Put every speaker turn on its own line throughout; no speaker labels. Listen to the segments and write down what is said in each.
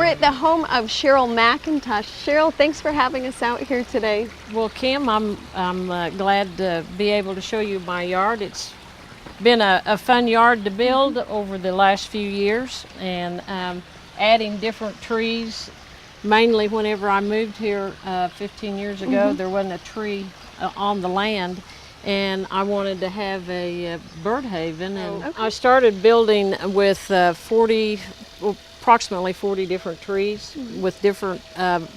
at the home of Cheryl McIntosh. Cheryl, thanks for having us out here today.
Well, Kim, I'm glad to be able to show you my yard. It's been a fun yard to build over the last few years, and adding different trees. Mainly whenever I moved here 15 years ago, there wasn't a tree on the land, and I wanted to have a bird haven. And I started building with approximately 40 different trees with different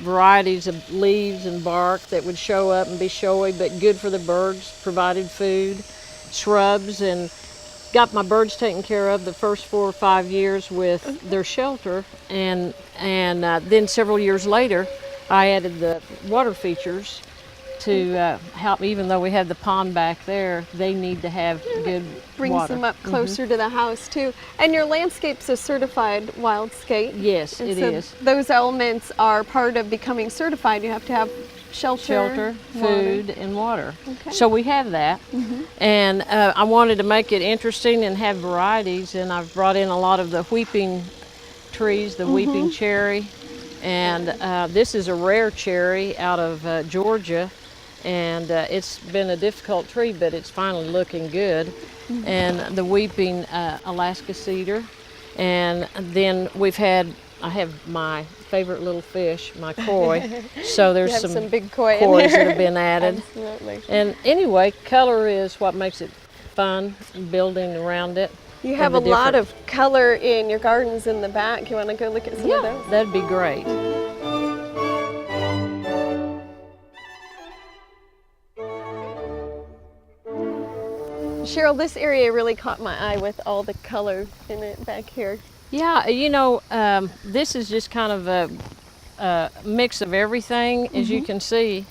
varieties of leaves and bark that would show up and be showy, but good for the birds, provided food, shrubs, and got my birds taken care of the first 4 or 5 years with their shelter, and then several years later I added the water features to help. Even though we have the pond back there, they need to have good
Brings
water.
them up closer to the house too. And your landscape's a certified wildscape.
Yes,
and
it
so
is.
Those elements are part of becoming certified. You have to have shelter,
food, and water.
Okay.
So we have that, and I wanted to make it interesting and have varieties, and I've brought in a lot of the weeping trees, the weeping cherry, and this is a rare cherry out of Georgia, and it's been a difficult tree, but it's finally looking good, and the weeping Alaska cedar, and then I have my favorite little fish, my koi. So there's
you have some big koi
kois that have been added.
Absolutely.
And anyway, color is what makes it fun, building around it.
You have a lot of color in your gardens in the back. You want to go look at some of those?
That'd be great.
Cheryl, this area really caught my eye with all the color in it back here.
Yeah, this is just kind of a mix of everything. As you can see,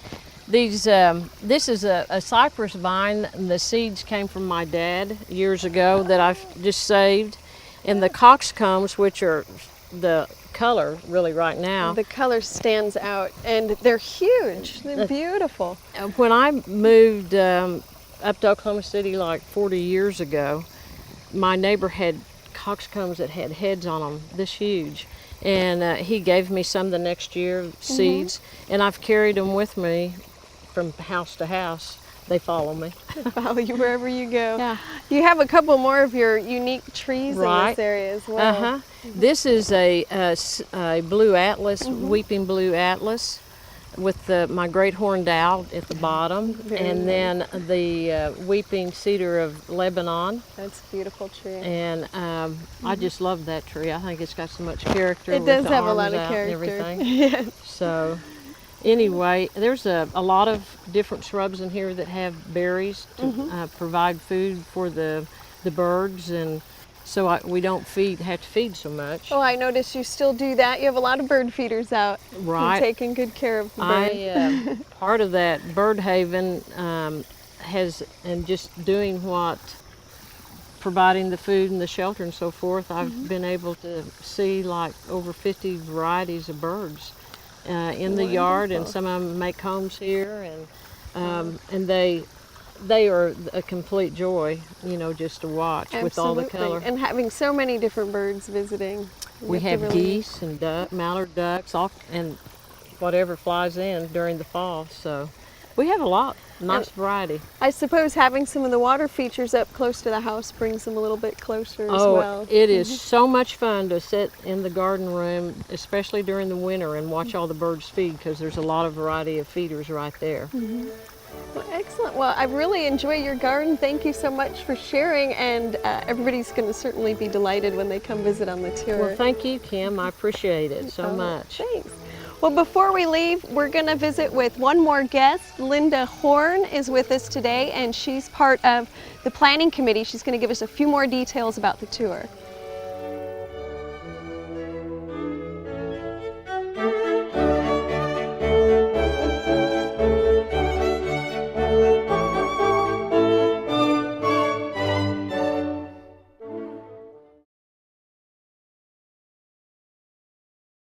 this is a cypress vine, and the seeds came from my dad years ago that I've just saved. And the coxcombs, which are the color really right now.
The color stands out, and they're huge. They're beautiful.
When I moved up to Oklahoma City like 40 years ago, my neighbor had coxcombs that had heads on them this huge, and he gave me some the next year, seeds, and I've carried them with me from house to house. They follow me.
Follow you wherever you go.
Yeah.
You have a couple more of your unique trees in this area as well.
This is a blue atlas, weeping blue atlas, with my great horned owl at the bottom, then the weeping cedar of Lebanon.
That's a beautiful tree.
And I just love that tree. I think it's got so much character.
It does have a lot of character.
And everything.
Yes.
So anyway, there's a lot of different shrubs in here that have berries to provide food for the birds, and so we don't have to feed so much.
Oh, I noticed you still do that. You have a lot of bird feeders out.
Right.
You're taking good care of the birds.
Part of that bird haven and just doing providing the food and the shelter and so forth, I've been able to see like over 50 varieties of birds in the yard, and some of them make homes here, and they are a complete joy, just to watch.
Absolutely.
With all the color.
And having so many different birds visiting.
We have geese and mallard ducks, and whatever flies in during the fall. So we have a lot, nice variety.
I suppose having some of the water features up close to the house brings them a little bit closer as well.
It is so much fun to sit in the garden room, especially during the winter, and watch all the birds feed, because there's a lot of variety of feeders right there.
Well, excellent. Well, I really enjoy your garden. Thank you so much for sharing, and everybody's going to certainly be delighted when they come visit on the tour.
Well, thank you, Kim. I appreciate it so much.
Thanks. Well, before we leave, we're going to visit with one more guest. Linda Horn is with us today, and she's part of the planning committee. She's going to give us a few more details about the tour.